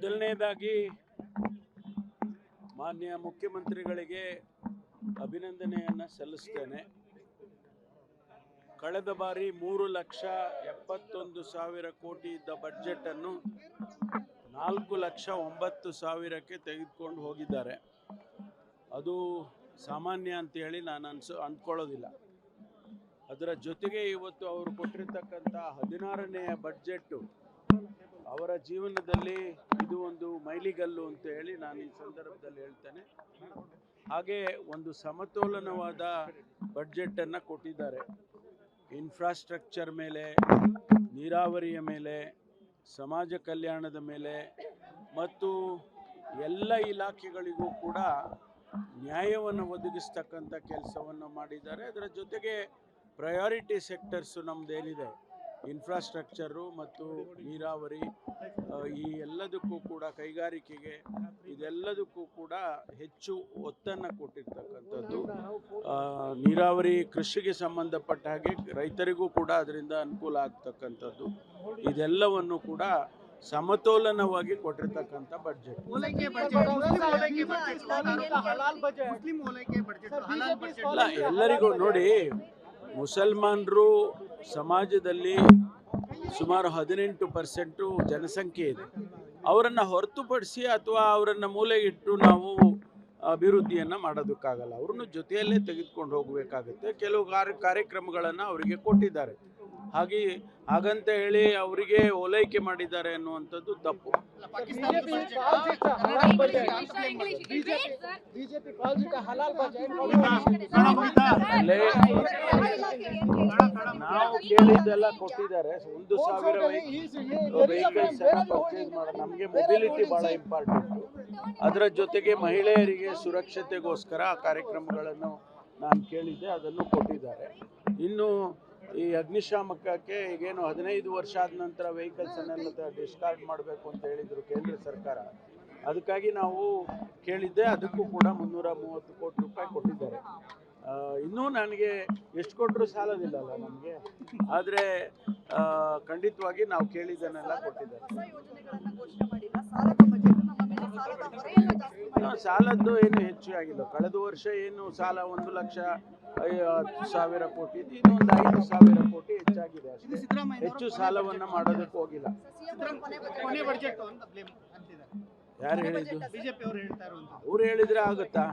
ಮೊದಲನೇದಾಗಿ ಮಾನ್ಯ ಮುಖ್ಯಮಂತ್ರಿಗಳಿಗೆ ಅಭಿನಂದನೆಯನ್ನು ಸಲ್ಲಿಸ್ತೇನೆ. ಕಳೆದ ಬಾರಿ 3,71,000 ಕೋಟಿ ಇದ್ದ ಬಜೆಟ್ ಅನ್ನು 4,09,000ಕ್ಕೆ ತೆಗೆದುಕೊಂಡು ಹೋಗಿದ್ದಾರೆ. ಅದು ಸಾಮಾನ್ಯ ಅಂತ ಹೇಳಿ ನಾನು ಅಂದ್ಕೊಳ್ಳೋದಿಲ್ಲ. ಅದರ ಜೊತೆಗೆ ಇವತ್ತು ಅವರು ಕೊಟ್ಟಿರ್ತಕ್ಕಂಥ 16ನೇ ಬಜೆಟ್ ಅವರ ಜೀವನದಲ್ಲಿ ಇದು ಒಂದು ಮೈಲಿಗಲ್ಲು ಅಂತ ಹೇಳಿ ನಾನು ಈ ಸಂದರ್ಭದಲ್ಲಿ ಹೇಳ್ತೇನೆ. ಹಾಗೆ ಒಂದು ಸಮತೋಲನವಾದ ಬಜೆಟನ್ನು ಕೊಟ್ಟಿದ್ದಾರೆ. ಇನ್ಫ್ರಾಸ್ಟ್ರಕ್ಚರ್ ಮೇಲೆ, ನೀರಾವರಿಯ ಮೇಲೆ, ಸಮಾಜ ಕಲ್ಯಾಣದ ಮೇಲೆ ಮತ್ತು ಎಲ್ಲ ಇಲಾಖೆಗಳಿಗೂ ಕೂಡ ನ್ಯಾಯವನ್ನು ಒದಗಿಸ್ತಕ್ಕಂಥ ಕೆಲಸವನ್ನು ಮಾಡಿದ್ದಾರೆ. ಅದರ ಜೊತೆಗೆ ಪ್ರಯಾರಿಟಿ ಸೆಕ್ಟರ್ಸು ನಮ್ಮದೇನಿದೆ, ಇನ್ಫ್ರಾಸ್ಟ್ರಕ್ಚರು ಮತ್ತು ನೀರಾವರಿ, ಈ ಎಲ್ಲದಕ್ಕೂ ಕೂಡ ಕೈಗಾರಿಕೆಗೆ ಇದೆಲ್ಲದಕ್ಕೂ ಕೂಡ ಹೆಚ್ಚು ಒತ್ತನ್ನು ಕೊಟ್ಟಿರ್ತಕ್ಕಂಥದ್ದು. ನೀರಾವರಿ ಕೃಷಿಗೆ ಸಂಬಂಧಪಟ್ಟ ಹಾಗೆ ರೈತರಿಗೂ ಕೂಡ ಅದರಿಂದ ಅನುಕೂಲ ಆಗ್ತಕ್ಕಂಥದ್ದು. ಇದೆಲ್ಲವನ್ನು ಕೂಡ ಸಮತೋಲನವಾಗಿ ಕೊಟ್ಟಿರ್ತಕ್ಕಂಥ ಬಜೆಟ್. ಎಲ್ಲರಿಗೂ ನೋಡಿ, ಮುಸಲ್ಮಾನರು ಸಮಾಜದಲ್ಲಿ ಸುಮಾರು 18% ಜನಸಂಖ್ಯೆ ಇದೆ. ಅವರನ್ನು ಹೊರತುಪಡಿಸಿ ಅಥವಾ ಅವರನ್ನು ಮೂಲೆಗಿಟ್ಟು ನಾವು ಅಭಿವೃದ್ಧಿಯನ್ನು ಮಾಡೋದಕ್ಕಾಗಲ್ಲ. ಅವ್ರನ್ನ ಜೊತೆಯಲ್ಲೇ ತೆಗೆದುಕೊಂಡು ಹೋಗಬೇಕಾಗುತ್ತೆ. ಕೆಲವು ಕಾರ್ಯಕ್ರಮಗಳನ್ನು ಅವರಿಗೆ ಕೊಟ್ಟಿದ್ದಾರೆ. ಹಾಗಂತ ಹೇಳಿ ಅವರಿಗೆ ಓಲೈಕೆ ಮಾಡಿದ್ದಾರೆ ಅನ್ನುವಂಥದ್ದು ತಪ್ಪು. ನಾವು ಕೇಳಿದ್ದೆಲ್ಲ ಕೊಟ್ಟಿದ್ದಾರೆ. 1,000 ವೆಹಿಕಲ್ಸ್ ಪರ್ಚೇಸ್ ಮಾಡೋದು. ನಮಗೆ ಮೊಬಿಲಿಟಿ ಭಾಳ ಇಂಪಾರ್ಟೆಂಟು. ಅದರ ಜೊತೆಗೆ ಮಹಿಳೆಯರಿಗೆ ಸುರಕ್ಷತೆಗೋಸ್ಕರ ಆ ಕಾರ್ಯಕ್ರಮಗಳನ್ನು ನಾನು ಕೇಳಿದ್ದೆ, ಅದನ್ನು ಕೊಟ್ಟಿದ್ದಾರೆ. ಇನ್ನು ಈ ಅಗ್ನಿಶಾಮಕಕ್ಕೆ ಈಗೇನು 15 ವರ್ಷ ಆದ ನಂತರ ವೆಹಿಕಲ್ಸನ್ನೆಲ್ಲ ಡಿಸ್ಕಾರ್ಡ್ ಮಾಡಬೇಕು ಅಂತ ಹೇಳಿದರು ಕೇಂದ್ರ ಸರ್ಕಾರ. ಅದಕ್ಕಾಗಿ ನಾವು ಕೇಳಿದ್ದೆ, ಅದಕ್ಕೂ ಕೂಡ 330 ಕೋಟಿ ರೂಪಾಯಿ ಕೊಟ್ಟಿದ್ದಾರೆ. ಇನ್ನೂ ನನಗೆ ಎಷ್ಟು ಕೊಟ್ಟರು ಸಾಲೋದಿಲ್ಲಲ್ಲ ನಮಗೆ, ಆದರೆ ಖಂಡಿತವಾಗಿ ನಾವು ಕೇಳಿದ್ದನ್ನೆಲ್ಲ ಕೊಟ್ಟಿದ್ದಾರೆ. ಸಾಲದ್ದು ಏನು ಹೆಚ್ಚು ಆಗಿಲ್ಲ. ಕಳೆದ ವರ್ಷ ಏನು ಸಾಲ 1,10,000 ಕೋಟಿ ಇದ್ದು, ಇನ್ನೊಂದು 5,000 ಕೋಟಿ ಹೆಚ್ಚಾಗಿದೆ ಅಷ್ಟೇ. ಹೆಚ್ಚು ಸಾಲವನ್ನು ಮಾಡೋದಕ್ಕೆ ಹೋಗಿಲ್ಲ. ಯಾರು ಹೇಳಿದ್ದು? ಅವ್ರು ಹೇಳಿದ್ರೆ ಆಗುತ್ತಾ?